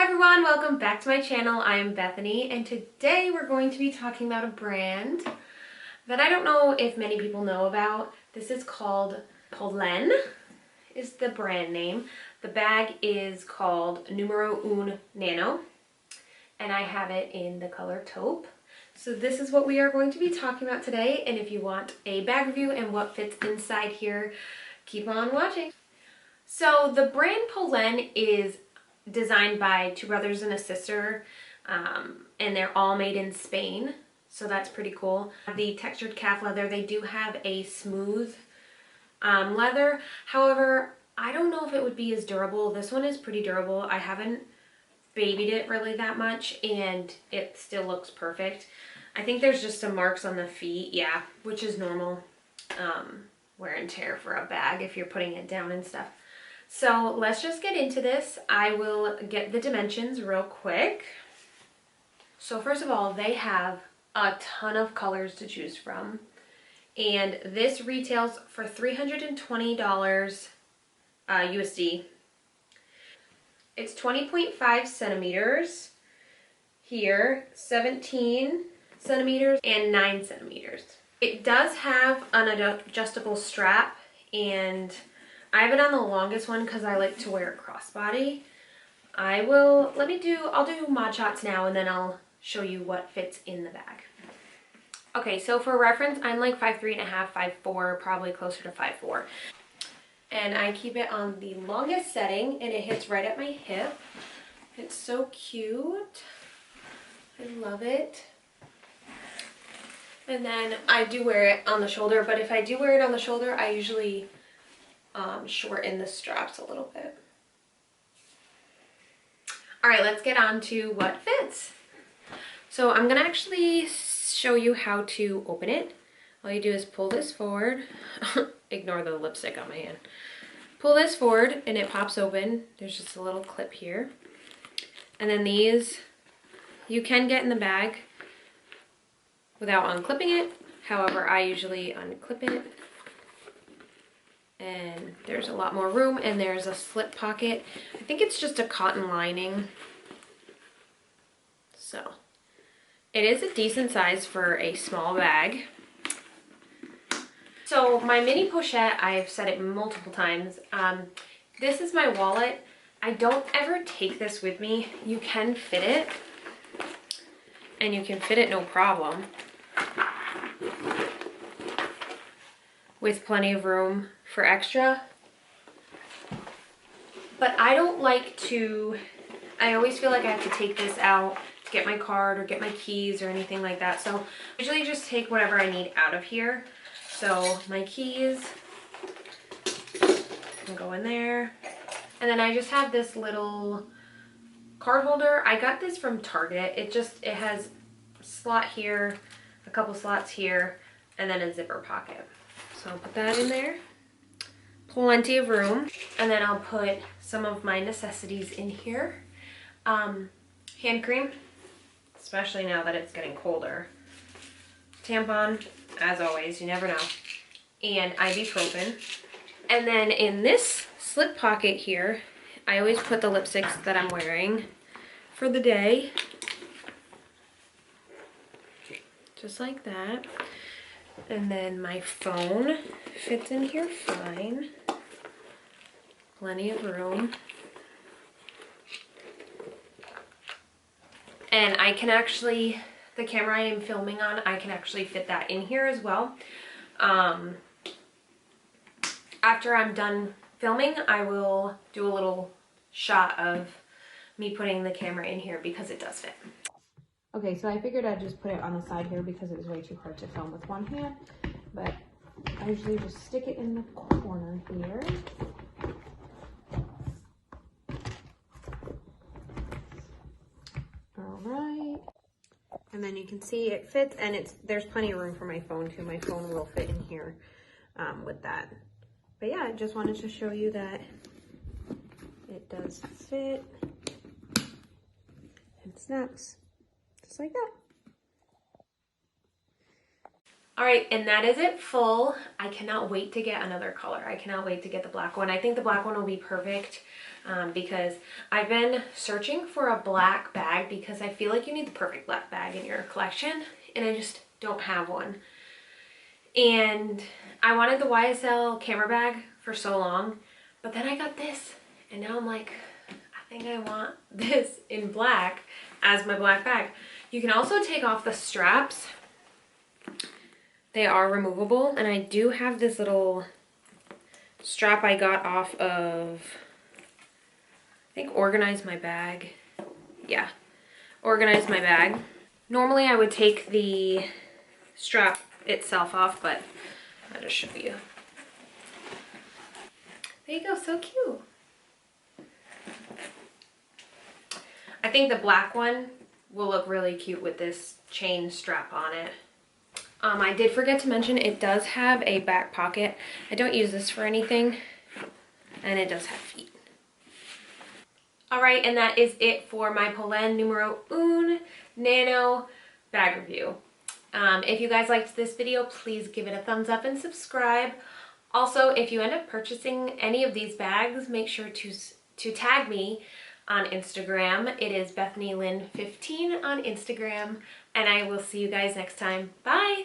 Hi everyone, welcome back to my channel. I am Bethany and today we're going to be talking about a brand that I don't know if many people know about. This is called Polene, is the brand name. The bag is called Numero Un Nano and I have it in the color taupe. So this is what we are going to be talking about today, and if you want a bag review and what fits inside here, keep on watching. So the brand Polene is designed by two brothers and a sister, and they're all made in Spain, so that's pretty cool. The textured calf leather, they do have a smooth leather. However, I don't know if it would be as durable. This one is pretty durable. I haven't babied it really that much and it still looks perfect. I think there's just some marks on the feet, yeah, which is normal wear and tear for a bag if you're putting it down and stuff. So let's just get into this. I will get the dimensions real quick. So first of all, they have a ton of colors to choose from. And this retails for $320 USD. It's 20.5 centimeters here, 17 centimeters, and 9 centimeters. It does have an adjustable strap, and I have it on the longest one because I like to wear a crossbody. I'll do mod shots now and then I'll show you what fits in the bag. Okay, so for reference, I'm like 5'3.5", 5'4", probably closer to 5'4". And I keep it on the longest setting and it hits right at my hip. It's so cute. I love it. And then I do wear it on the shoulder, but if I do wear it on the shoulder, I usually shorten the straps a little bit. All right, let's get on to what fits. So I'm gonna actually show you how to open it. All you do is pull this forward. Ignore the lipstick on my hand. Pull this forward and it pops open. There's just a little clip here. And then these, you can get in the bag without unclipping it. However, I usually unclip it. And there's a lot more room, and there's a slip pocket. I think it's just a cotton lining. So it is a decent size for a small bag. So my mini pochette, I've said it multiple times. This is my wallet. I don't ever take this with me. You can fit it, and you can fit it no problem, with plenty of room for extra. But I don't like to, I always feel like I have to take this out to get my card or get my keys or anything like that. So I usually just take whatever I need out of here. So my keys can go in there. And then I just have this little card holder. I got this from Target. It has a slot here, a couple slots here, and then a zipper pocket. So I'll put that in there. Plenty of room. And then I'll put some of my necessities in here. Hand cream, especially now that it's getting colder. Tampon, as always, you never know. And ibuprofen. And then in this slip pocket here, I always put the lipsticks that I'm wearing for the day. Just like that. And then my phone fits in here fine. Plenty of room. And I can actually, the camera I am filming on, I can actually fit that in here as well. After I'm done filming, I will do a little shot of me putting the camera in here because it does fit. Okay, so I figured I'd just put it on the side here because it was way too hard to film with one hand, but I usually just stick it in the corner here. All right, and then you can see it fits, and there's plenty of room for my phone too. My phone will fit in here with that. But yeah, I just wanted to show you that it does fit and snaps. Just like that. All right, and that is it full. I cannot wait to get another color. I cannot wait to get the black one. I think the black one will be perfect because I've been searching for a black bag because I feel like you need the perfect black bag in your collection, and I just don't have one. And I wanted the YSL camera bag for so long, but then I got this, and now I'm like, I think I want this in black as my black bag. You can also take off the straps. They are removable, and I do have this little strap I got off of, I think, Organize My Bag. Yeah, Organize My Bag. Normally I would take the strap itself off, but I'll just show you. There you go, so cute. I think the black one will look really cute with this chain strap on it. I did forget to mention it does have a back pocket. I don't use this for anything, and it does have feet. All right, and that is it for my Polene Numero Un Nano bag review. If you guys liked this video, please give it a thumbs up and subscribe. Also, if you end up purchasing any of these bags, make sure to tag me on Instagram. It is BethanyLynn15 on Instagram, and I will see you guys next time. Bye!